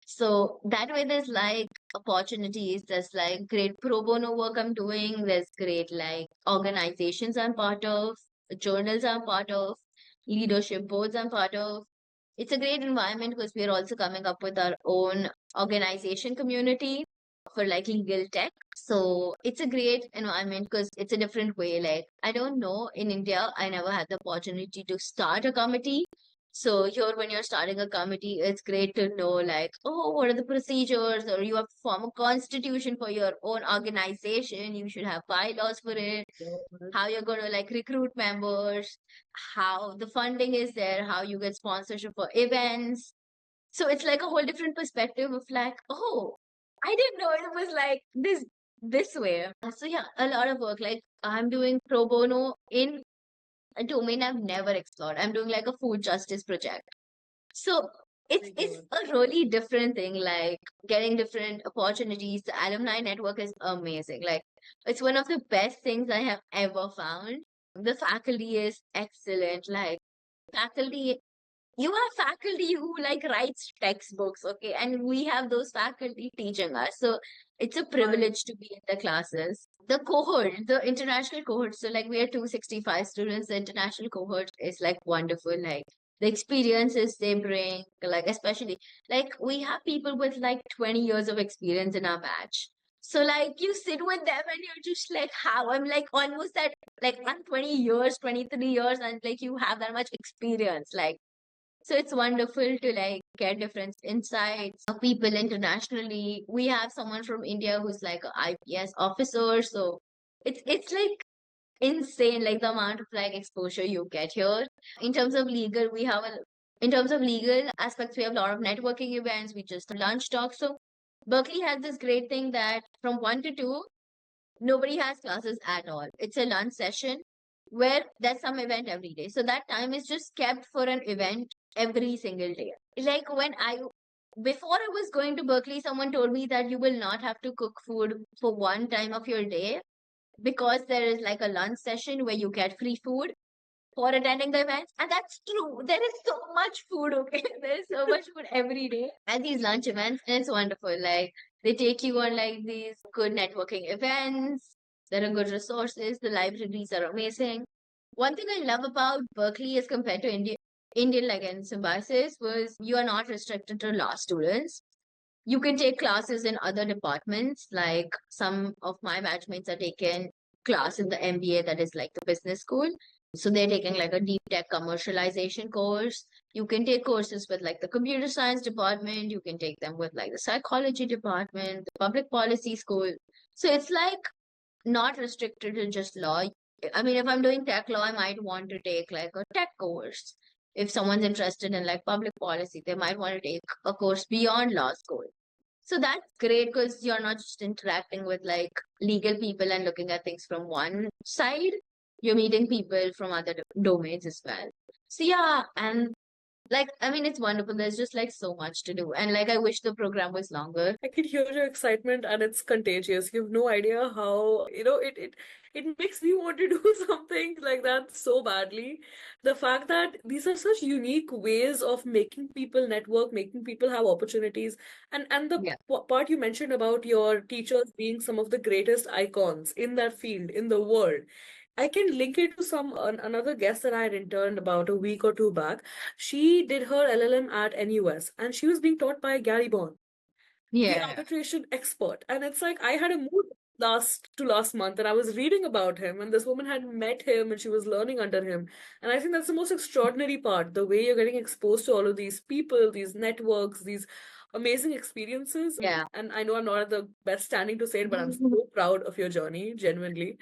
So that way there's like opportunities, there's like great pro bono work I'm doing, there's great like organizations I'm part of, journals I'm part of, leadership boards I'm part of. It's a great environment because we're also coming up with our own organization community for like legal tech. So it's a great environment because it's a different way. Like, I don't know, in India, I never had the opportunity to start a committee. So here, when you're starting a committee, it's great to know like, oh, what are the procedures? Or you have to form a constitution for your own organization. You should have bylaws for it. How you're going to like recruit members, how the funding is there, how you get sponsorship for events. So it's like a whole different perspective of like, oh, I didn't know it was like this way. So yeah, a lot of work. Like I'm doing pro bono in a domain I've never explored. I'm doing like a food justice project. So it's a really different thing, like getting different opportunities. The alumni network is amazing. Like it's one of the best things I have ever found. The faculty is excellent. Like faculty, you have faculty who like writes textbooks, okay, and we have those faculty teaching us. So it's a privilege to be in the classes. The cohort, the international cohort, so like we are 265 students. The international cohort is like wonderful. Like the experiences they bring, like especially like we have people with like 20 years of experience in our batch. So like you sit with them and you're just like, how I'm like almost at like I'm 20 years, 23 years, and like you have that much experience. Like so it's wonderful to like get different insights of people internationally. We have someone from India who's like an IPS officer. So it's like insane, like the amount of like exposure you get here. In terms of legal, in terms of legal aspects, we have a lot of networking events. We just have lunch talks. So Berkeley has this great thing that from 1 to 2, nobody has classes at all. It's a lunch session where there's some event every day. So that time is just kept for an event every single day. Like before I was going to Berkeley, someone told me that you will not have to cook food for one time of your day because there is like a lunch session where you get free food for attending the events. And that's true. There is so much food, okay? There is so much food every day at these lunch events, and it's wonderful. Like they take you on like these good networking events. There are good resources. The libraries are amazing. One thing I love about Berkeley as compared to Indian like in Symbiosis was you are not restricted to law students. You can take classes in other departments. Like some of my batchmates are taking class in the MBA, that is like the business school. So they're taking like a deep tech commercialization course. You can take courses with like the computer science department. You can take them with like the psychology department, the public policy school. So it's like not restricted to just law. I mean, if I'm doing tech law, I might want to take like a tech course. If someone's interested in like public policy, they might want to take a course beyond law school. So that's great because you're not just interacting with like legal people and looking at things from one side. You're meeting people from other domains as well. So yeah, and like I mean, it's wonderful. There's just like so much to do, and like I wish the program was longer. I can hear your excitement and it's contagious. You have no idea how, it makes me want to do something like that so badly. The fact that these are such unique ways of making people network, making people have opportunities. And the Yeah, part you mentioned about your teachers being some of the greatest icons in that field, in the world. I can link it to another guest that I had interned about a week or two back. She did her LLM at NUS and she was being taught by Gary Bond, the yeah, arbitration expert. And it's like I had a mood last month and I was reading about him and this woman had met him and she was learning under him. And I think that's the most extraordinary part, the way you're getting exposed to all of these people, these networks, these amazing experiences. yeah. And I know I'm not at the best standing to say it, but I'm so proud of your journey, genuinely.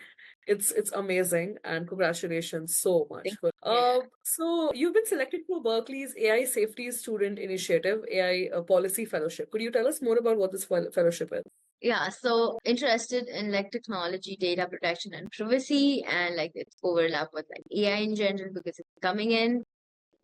It's amazing and congratulations so much for Yeah. so you've been selected for Berkeley's AI Safety Student Initiative, AI Policy Fellowship. Could you tell us more about what this fellowship is? Yeah, so interested in like technology, data protection, and privacy, and like its overlap with like AI in general because it's coming in.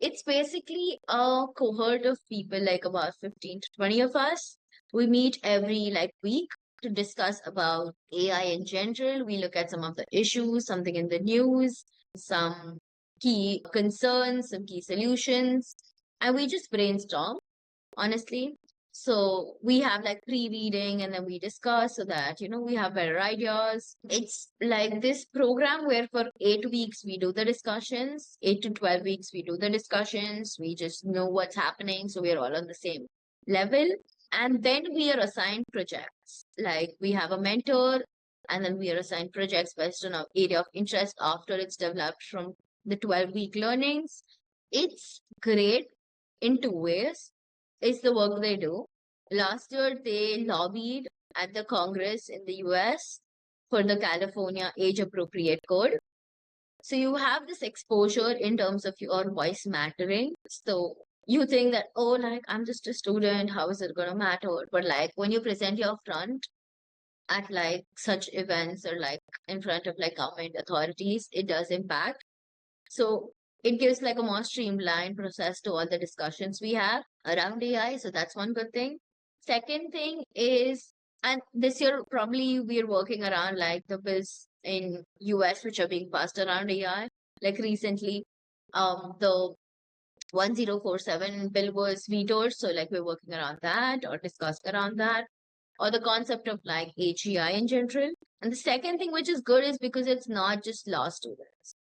It's basically a cohort of people, like about 15 to 20 of us. We meet every like week to discuss about AI in general. We look at some of the issues, something in the news, some key concerns, some key solutions, and we just brainstorm honestly. So we have like pre-reading and then we discuss so that, we have better ideas. It's like this program where for 8 weeks we do the discussions, 8 to 12 weeks we do the discussions. We just know what's happening. So we're all on the same level. And then we are assigned projects. Like we have a mentor and then we are assigned projects based on our area of interest after it's developed from the 12-week learnings. It's great in two ways is the work they do. Last year, they lobbied at the Congress in the US for the California age appropriate code. So you have this exposure in terms of your voice mattering. So you think that, oh, like I'm just a student, how is it going to matter? But like when you present your front at like such events or like in front of like government authorities, it does impact. So it gives like a more streamlined process to all the discussions we have around AI. So that's one good thing. Second thing is, and this year probably we're working around like the bills in US which are being passed around AI. Like recently, the 1047 bill was vetoed. So like we're working around that or discussed around that. Or the concept of like AGI in general. And the second thing which is good is because it's not just law students.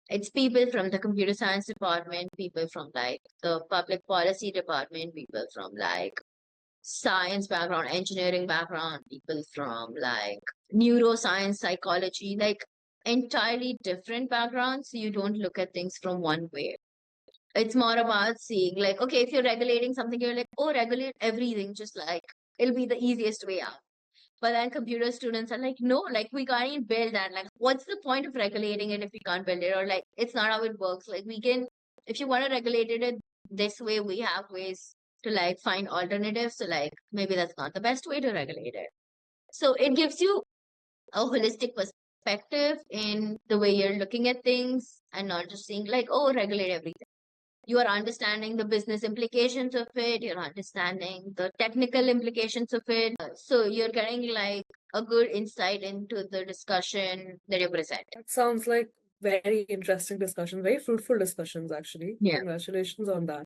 It's people from the computer science department, people from like the public policy department, people from like science background, engineering background, people from like neuroscience, psychology, like entirely different backgrounds. So you don't look at things from one way. It's more about seeing like, okay, if you're regulating something, you're like, oh, regulate everything, just like it'll be the easiest way out. But then computer students are like, no, like we can't even build that. Like, what's the point of regulating it if we can't build it? Or like, it's not how it works. Like, we can, if you want to regulate it this way, we have ways to like find alternatives. So like, maybe that's not the best way to regulate it. So it gives you a holistic perspective in the way you're looking at things and not just seeing like, oh, regulate everything. You are understanding the business implications of it. You're understanding the technical implications of it. So you're getting like a good insight into the discussion that you're presenting. That sounds like very interesting discussion, very fruitful discussions, actually. Yeah. Congratulations on that.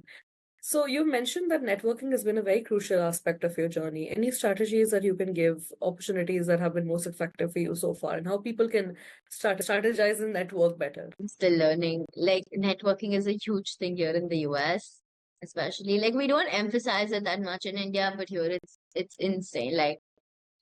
So you mentioned that networking has been a very crucial aspect of your journey. Any strategies that you can give, opportunities that have been most effective for you so far, and how people can start strategize and network better? I'm still learning. Like networking is a huge thing here in the US, especially. Like we don't emphasize it that much in India, but here it's insane. Like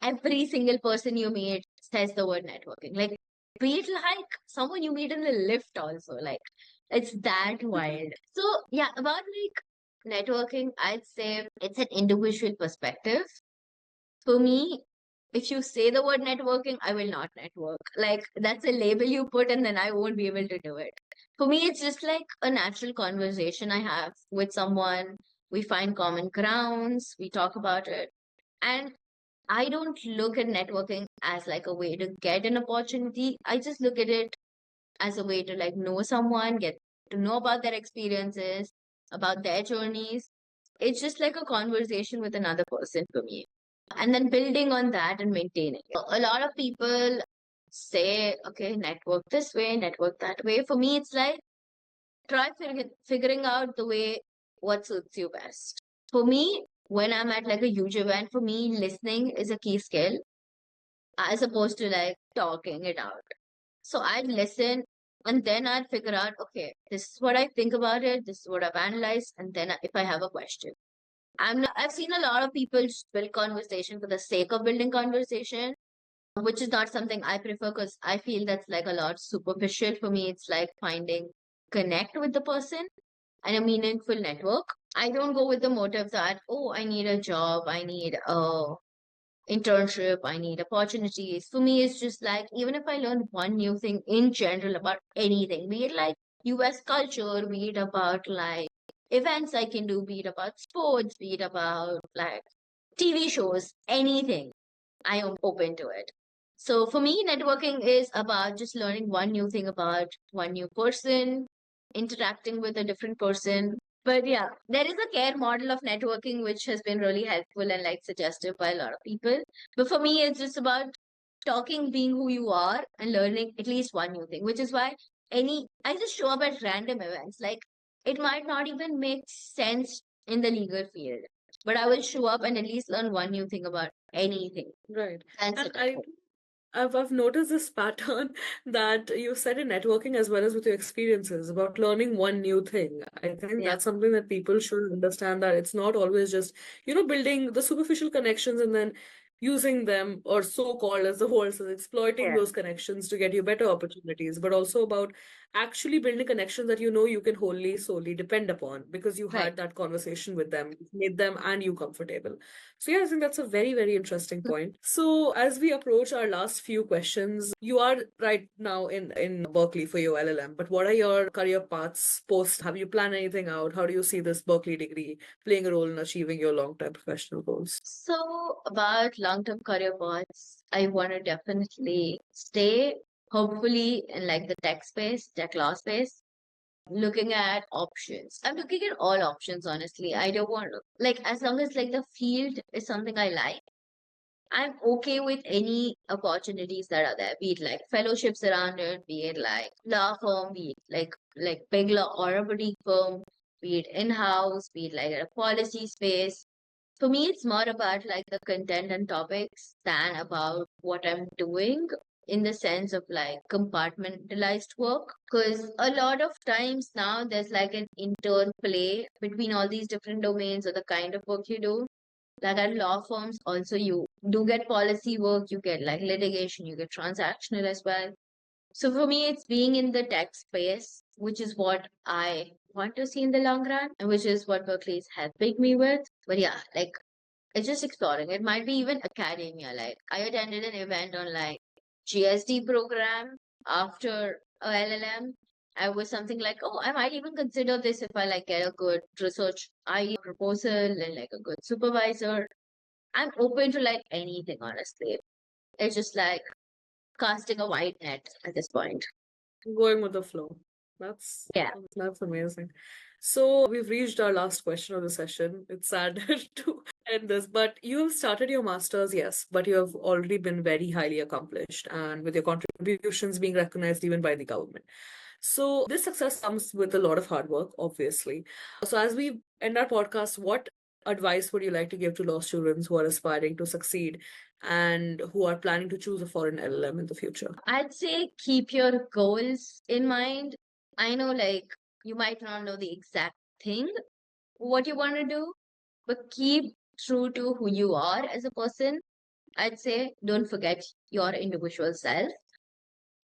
every single person you meet says the word networking. Like be it like someone you meet in the lift also. Like it's that wild. So yeah, about like networking, I'd say it's an individual perspective. For me, if you say the word networking, I will not network. Like that's a label you put and then I won't be able to do it. For me, it's just like a natural conversation I have with someone. We find common grounds, we talk about it. And I don't look at networking as like a way to get an opportunity. I just look at it as a way to like know someone, get to know about their experiences, about their journeys. It's just like a conversation with another person for me. And then building on that and maintaining it. A lot of people say, okay, network this way, network that way. For me, it's like try figuring out the way what suits you best. For me, when I'm at like a huge event, for me, listening is a key skill as opposed to like talking it out. So I'd listen and then I'd figure out, okay, this is what I think about it, this is what I've analyzed, and then if I have a question. I've seen a lot of people just build conversation for the sake of building conversation, which is not something I prefer because I feel that's like a lot superficial. For me, it's like finding connect with the person and a meaningful network. I don't go with the motive that, oh, I need a job, I need a internship, I need opportunities. For me, it's just like even if I learn one new thing in general about anything, be it like US culture, be it about like events I can do, be it about sports, be it about like TV shows, anything, I am open to it. So for me, networking is about just learning one new thing about one new person, interacting with a different person. But yeah, there is a care model of networking which has been really helpful and like suggestive by a lot of people. But for me, it's just about talking, being who you are, and learning at least one new thing, which is why I just show up at random events. Like it might not even make sense in the legal field, but I will show up and at least learn one new thing about anything. Right. That's And it. I've noticed this pattern that you said in networking as well as with your experiences about learning one new thing. I think Yeah. that's something that people should understand, that it's not always just, building the superficial connections and then using them, or so-called, as the whole says, exploiting Yeah. those connections to get you better opportunities, but also about actually building connections that you can wholly solely depend upon because you Right. had that conversation with them, made them and you comfortable. So yeah, I think that's a very, very interesting point. So as we approach our last few questions, you are right now in Berkeley for your LLM, but what are your career paths post? Have you planned anything out? How do you see this Berkeley degree playing a role in achieving your long-term professional goals? So about long-term career paths, I want to definitely stay, hopefully, in like the tech space, tech law space, looking at options. I'm looking at all options, honestly. I don't want to, like, as long as like the field is something I like, I'm okay with any opportunities that are there, be it like fellowships around it, be it like law firm, be it like big law or a boutique firm, be it in-house, be it like a policy space. For me, it's more about like the content and topics than about what I'm doing in the sense of like compartmentalized work. Because a lot of times now there's like an interplay between all these different domains or the kind of work you do. Like at law firms, also you do get policy work, you get like litigation, you get transactional as well. So for me, it's being in the tech space, which is what I want to see in the long run, and which is what Berkeley is helping me with. But yeah, like it's just exploring. It might be even academia. Like I attended an event on like GSD program after a LLM. I was something like, oh, I might even consider this if I like get a good research idea proposal and like a good supervisor. I'm open to like anything, honestly. It's just like casting a wide net at this point. Going with the flow. Yeah. That's amazing. So we've reached our last question of the session. It's sad to end this, but you have started your master's, yes, but you have already been very highly accomplished and with your contributions being recognized even by the government. So this success comes with a lot of hard work, obviously. So as we end our podcast, what advice would you like to give to law students who are aspiring to succeed and who are planning to choose a foreign LLM in the future? I'd say keep your goals in mind. I know, like, you might not know the exact thing, what you want to do, but keep true to who you are as a person. I'd say don't forget your individual self.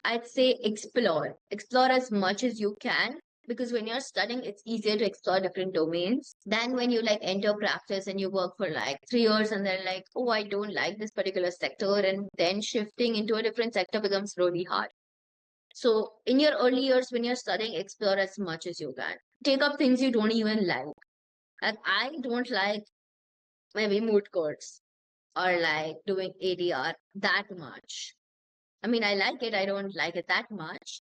I'd say explore as much as you can, because when you're studying, it's easier to explore different domains than when you like enter practice and you work for like 3 years and then like, oh, I don't like this particular sector, and then shifting into a different sector becomes really hard. So in your early years when you're studying, explore as much as you can. Take up things you don't even like. Like I don't like maybe moot courts or like doing ADR that much. I mean, I like it. I don't like it that much.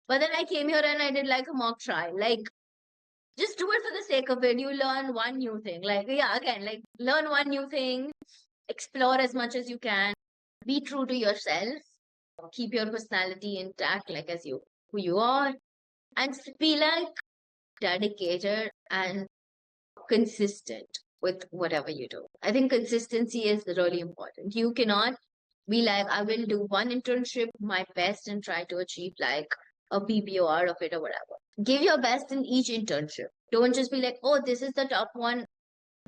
But then I came here and I did like a mock trial. Like, just do it for the sake of it. You learn one new thing. Like, yeah, again, like learn one new thing, explore as much as you can, be true to yourself, keep your personality intact, like as you who you are, and be like dedicated and consistent with whatever you do. I think consistency is really important. You cannot be like, I will do one internship my best and try to achieve like a PPO out of it or whatever. Give your best in each internship. Don't just be like, oh, this is the top one.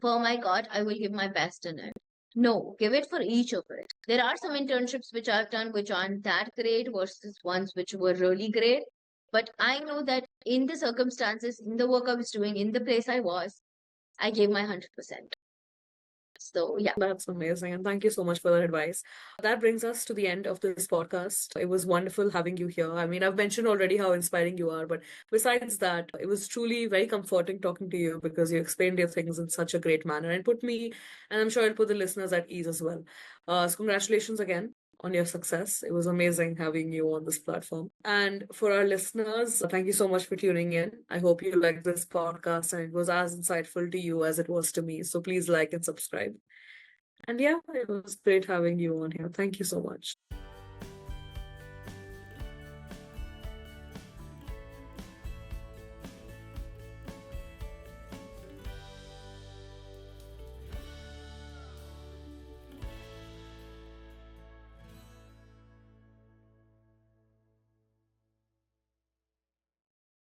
Oh my God, I will give my best in it. No, give it for each of it. There are some internships which I've done which aren't that great versus ones which were really great. But I know that in the circumstances, in the work I was doing, in the place I was, I gave my 100%. So, yeah. That's amazing. And thank you so much for that advice. That brings us to the end of this podcast. It was wonderful having you here. I mean, I've mentioned already how inspiring you are, but besides that, it was truly very comforting talking to you because you explained your things in such a great manner and put me, and I'm sure it'll put the listeners at ease as well. So, congratulations again on your success. It was amazing having you on this platform. And for our listeners, thank you so much for tuning in. I hope you liked this podcast and it was as insightful to you as it was to me. So please like and subscribe. And yeah, it was great having you on here. Thank you so much.